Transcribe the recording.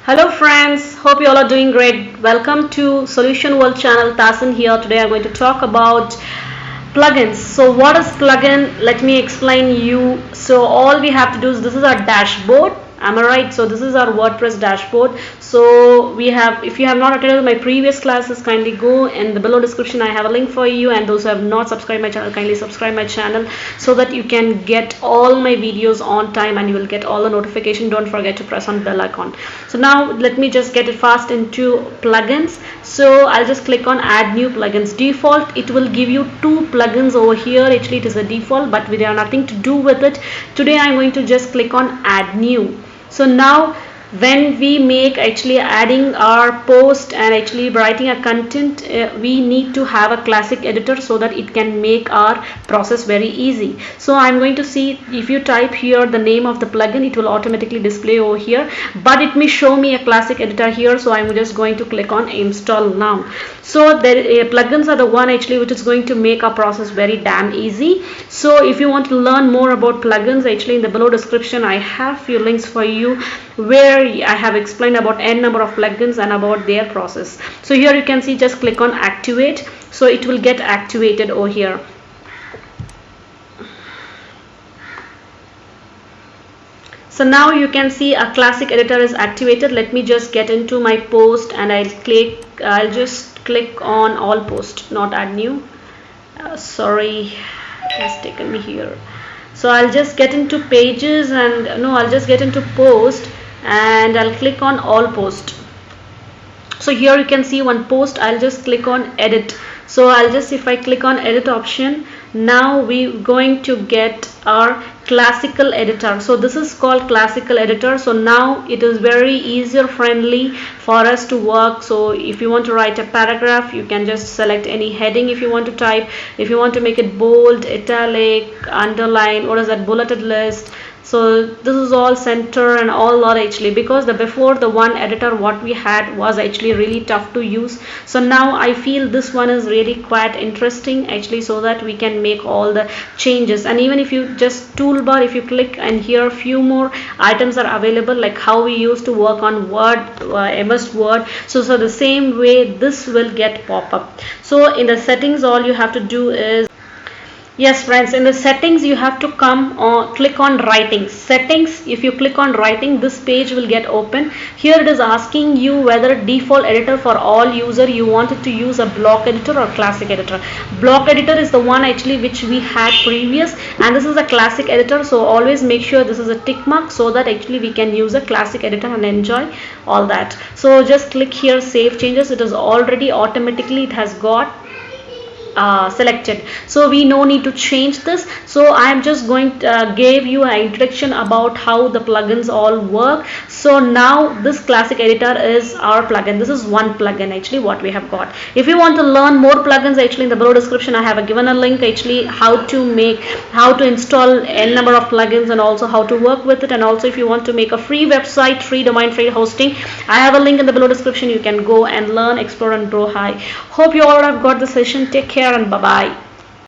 Hello friends, hope you all are doing great. Welcome to Solution World channel. Tasin here. Today I'm going to talk about plugins. So what is plugin? Let me explain you. So all we have to do is this is our dashboard. Am I right? So this is our WordPress dashboard. So we have, if you have not attended my previous classes, kindly go in the below description. I have a link for you, and those who have not subscribed my channel, kindly subscribe my channel so that you can get all my videos on time and you will get all the notification. Don't forget to press on bell icon. So now let me just get it fast into plugins. So I'll just click on add new plugins. Default, it will give you two plugins over here. Actually it is a default, but we have nothing to do with it. Today I'm going to just click on add new. So now when we make actually adding our post and actually writing a content, we need to have a classic editor so that it can make our process very easy. So I'm going to see, if you type here the name of the plugin, it will automatically display over here, but it may show me a classic editor here. So I'm just going to click on install now. So there plugins are the one actually which is going to make our process very damn easy. So if you want to learn more about plugins, actually in the below description I have few links for you where I have explained about n number of plugins and about their process. So here you can see, just click on activate. So it will get activated over here. So now you can see a classic editor is activated. Let me just get into my post and I'll just click on all post, not add new. Sorry, it has taken me here. So I'll just get into pages and no, I'll just get into post and I'll click on all post. So here you can see one post. I'll just click on edit. So I'll just, if I click on edit option, now we're going to get our classical editor. So this is called classical editor. So now it is very user friendly for us to work. So if you want to write a paragraph, you can just select any heading if you want to type. If you want to make it bold, italic, underline, what is that, bulleted list. So this is all center and all lot actually, because the before the one editor what we had was actually really tough to use. So now I feel this one is really quite interesting actually, so that we can make all the changes. And even if you just toolbar, if you click, and here few more items are available, like how we used to work on Word, MS Word. So the same way this will get pop up. So in the settings, all you have to do is, yes friends, in the settings you have to come on, click on writing settings. If you click on writing, this page will get open. Here it is asking you whether default editor for all user, you wanted to use a block editor or classic editor. Block editor is the one actually which we had previous, and this is a classic editor. So always make sure this is a tick mark so that actually we can use a classic editor and enjoy all that. So just click here, save changes. It is already automatically, it has got selected, so we no need to change this. So I am just going to give you an introduction about how the plugins all work. So now this classic editor is our plugin. This is one plugin actually what we have got. If you want to learn more plugins, actually in the below description I have given a link actually how to install n number of plugins and also how to work with it. And also if you want to make a free website, free domain, free hosting, I have a link in the below description. You can go and learn, explore and grow high. Hope you all have got the session. Take care and bye bye.